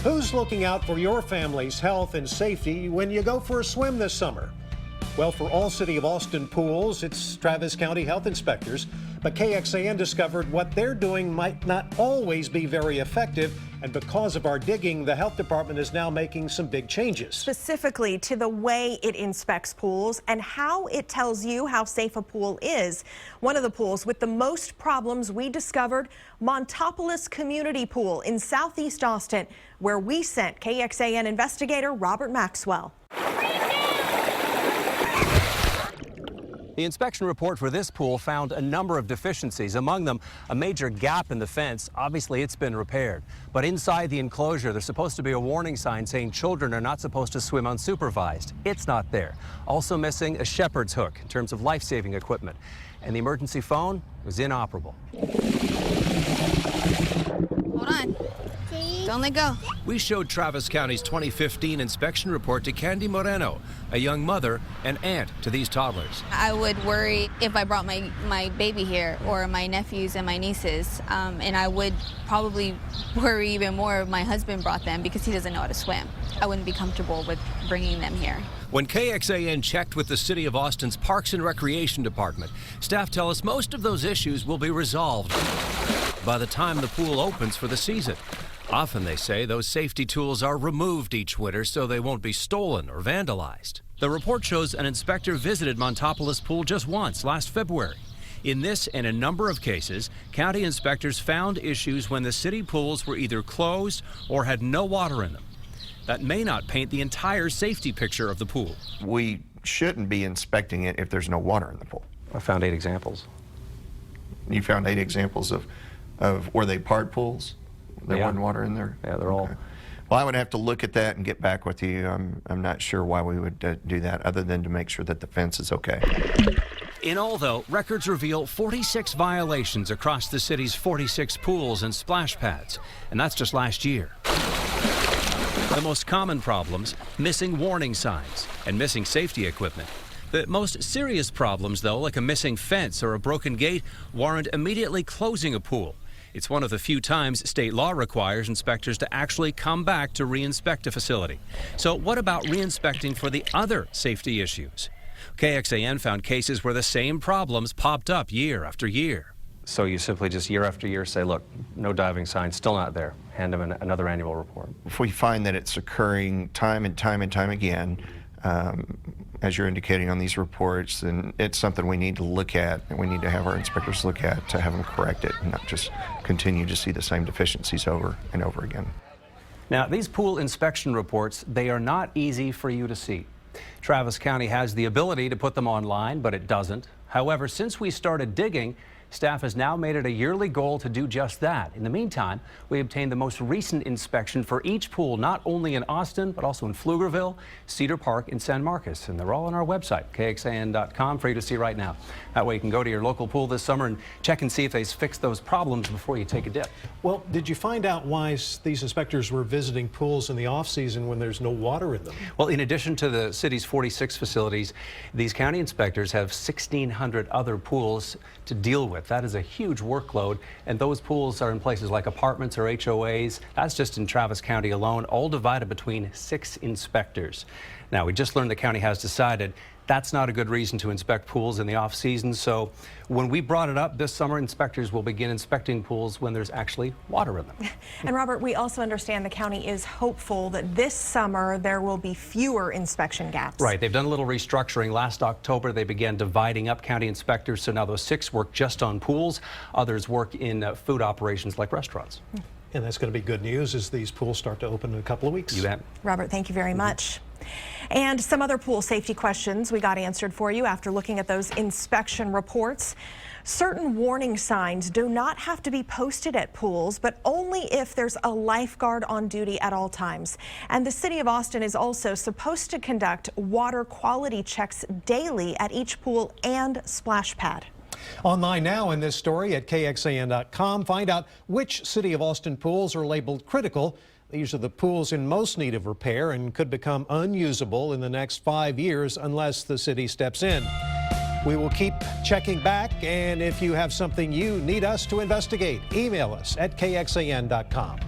Who's looking out for your family's health and safety when you go for a swim this summer? Well, for all City of Austin pools, it's Travis County health inspectors. But KXAN discovered what they're doing might not always be very effective. And because of our digging, the health department is now making some big changes. Specifically to the way it inspects pools and how it tells you how safe a pool is. One of the pools with the most problems we discovered, Montopolis Community Pool in Southeast Austin, where we sent KXAN investigator Robert Maxwell. The inspection report for this pool found a number of deficiencies, among them a major gap in the fence. Obviously, it's been repaired. But inside the enclosure, there's supposed to be a warning sign saying children are not supposed to swim unsupervised. It's not there. Also missing a shepherd's hook in terms of life-saving equipment. And the emergency phone was inoperable. Hold on. Don't let go. We showed Travis County's 2015 inspection report to Candy Moreno, a young mother and aunt to these toddlers. I would worry if I brought my baby here or my nephews and my nieces, and I would probably worry even more if my husband brought them because he doesn't know how to swim. I wouldn't be comfortable with bringing them here. When KXAN checked with the City of Austin's Parks and Recreation Department, staff tell us most of those issues will be resolved by the time the pool opens for the season. Often, they say, those safety tools are removed each winter so they won't be stolen or vandalized. The report shows an inspector visited Montopolis Pool just once, last February. In this and a number of cases, county inspectors found issues when the city pools were either closed or had no water in them. That may not paint the entire safety picture of the pool. We shouldn't be inspecting it if there's no water in the pool. I found 8 examples. You found 8 examples of were they part pools? There wasn't water in there? Yeah, they're all. Well, I would have to look at that and get back with you. I'm not sure why we would do that other than to make sure that the fence is okay. In all, though, records reveal 46 violations across the city's 46 pools and splash pads, and that's just last year. The most common problems, missing warning signs and missing safety equipment. The most serious problems, though, like a missing fence or a broken gate, warrant immediately closing a pool. It's one of the few times state law requires inspectors to actually come back to re-inspect a facility. So what about re-inspecting for the other safety issues? KXAN found cases where the same problems popped up year after year. So you simply just year after year say, look, no diving sign, still not there. Hand them another annual report. If we find that it's occurring time and time and time again, as you're indicating on these reports, then it's something we need to look at, and we need to have our inspectors look at to have them correct it and not just continue to see the same deficiencies over and over again. Now, these pool inspection reports, they are not easy for you to see. Travis County has the ability to put them online, but it doesn't. However, since we started digging, staff has now made it a yearly goal to do just that. In the meantime, we obtained the most recent inspection for each pool, not only in Austin, but also in Pflugerville, Cedar Park, and San Marcos. And they're all on our website, KXAN.com, for you to see right now. That way you can go to your local pool this summer and check and see if they've fixed those problems before you take a dip. Well, did you find out why these inspectors were visiting pools in the off-season when there's no water in them? Well, in addition to the city's 46 facilities, these county inspectors have 1,600 other pools to deal with. That is a huge workload, and those pools are in places like apartments or HOAs. That's just in Travis County alone, all divided between 6 inspectors. Now, we just learned the county has decided that's not a good reason to inspect pools in the off season. So when we brought it up this summer, inspectors will begin inspecting pools when there's actually water in them. And Robert, we also understand the county is hopeful that this summer there will be fewer inspection gaps. Right. They've done a little restructuring. Last October, they began dividing up county inspectors. So now those 6 work just on pools. Others work in food operations like restaurants. And that's going to be good news as these pools start to open in a couple of weeks. You bet. Robert, thank you very much. And some other pool safety questions we got answered for you after looking at those inspection reports. Certain warning signs do not have to be posted at pools, but only if there's a lifeguard on duty at all times. And the City of Austin is also supposed to conduct water quality checks daily at each pool and splash pad. Online now in this story at KXAN.com. Find out which City of Austin pools are labeled critical. These are the pools in most need of repair and could become unusable in the next 5 years unless the city steps in. We will keep checking back, and if you have something you need us to investigate, email us at KXAN.com.